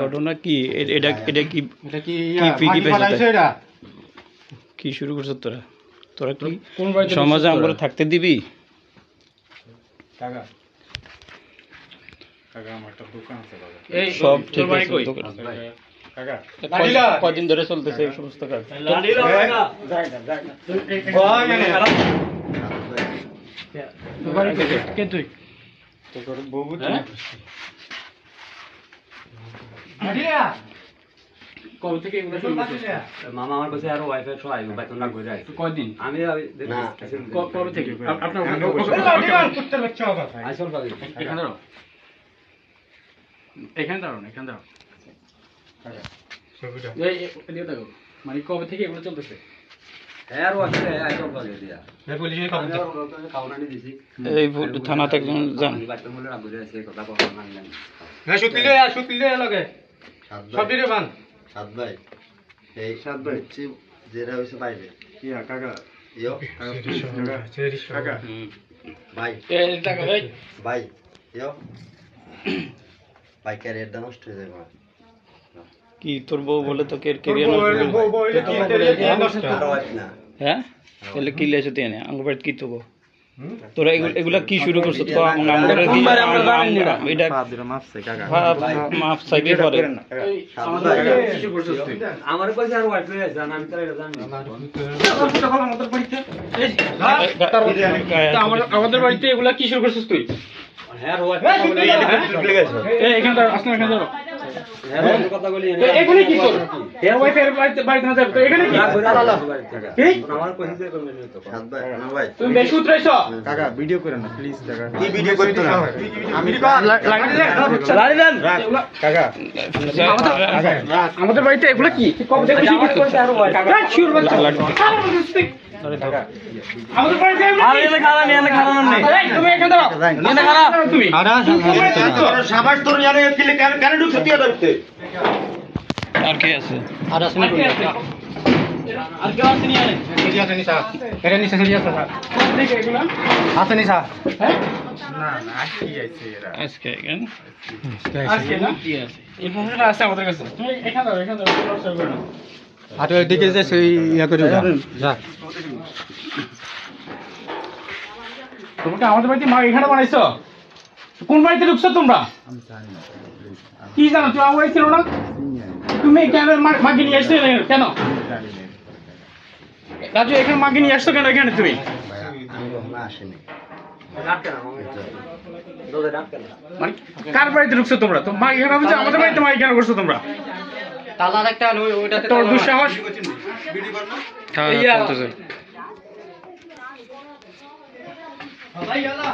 ঘটনা কি এটা কি শুরু করছ তোরা তোরা কি সমাজে আমরা থাকতে দিবি সব ঠিক আছে কদিন ধরে চলতেছে এই সমস্ত কাজ কে তুই কবে থেকে এগুলো শুরু করছিস মামা আমার কাছে আরো ওয়াইফাই সহ আইবো বাইতো না ঘুরে আইছো কয়দিন আমি কবে থেকে আপনার করতে বাচ্চা হবে আসল ভাই এখানে দাঁড়াও এই এদিকে দেখো মানে কবে থেকে এগুলো চলতেছে এই থানাতে একজন যান কি তোর বউ বলে তো হ্যাঁ তাহলে কি লেছো তুই আঙ্গুবাড়ি কি তো তোরা এগুলা কি শুরু করছো তো মাফ চাইবে পরে আমার কাছে আর ওয়াইফাই আছে আমি তো এটা জানি আমাদের বাড়িতে এগুলা কি শুরু করছিস তুই হ্যাঁ এখানে আসলে এখানে কথা বলি এখানে কি কর এর ওয়াইফাই বাড়িতে না যাবে তো এখানে কি আমার কইতে করবে না তো ভাই তুমি বেশি উতরাইছো কাকা ভিডিও করে না প্লিজ কাকা কি ভিডিও করি তোরা আমি লাগি দেন কাকা আমাদের বাড়িতে এগুলা কি কবে থেকে শুরু করতে আর ওয়াই কাকা শিওর বাচ্চা আমাদের বাড়িতে আর এনে খাওয়া নেই তুমি এখানে দাও এনে খাওয়া তুমি সাবাস তোর জানে কেন ঢুকছ তুই ধরতে আর কে আছে আর আসেনি আর কেউ আসেনি আরে এই আছে নিসা এর নিসা সেরি আছে স্যার ঠিক এগুলা আছে নিসা হ্যাঁ না না আজকে আইছে এরা আজকে কেন আজকে না কি আছে ইনফরমেশন আছে আমাদের কাছে তুমি এখানে দাও সব করো আর এদিকে যে সেই ইয়া করে যা তোমরা আমাদের বাড়িতে মা এখানে বানাইছো কোন বাড়িতে ঢুকছো তোমরা আমি জানি না কি জানো তুমি আমার ছিল না তুমি কেন মাকে নিয়ে আসছো কেন রাজু এখানে মাকে নিয়ে আসছো কেন এখানে তুমি কার বাড়িতে ঢুকছো তোমরা তো মা এখানে বলছো আমাদের বাড়িতে মা এখানে করছো তোমরা তালার একটা ওইটাতে তোর দুঃসাহস ভিডিও কর না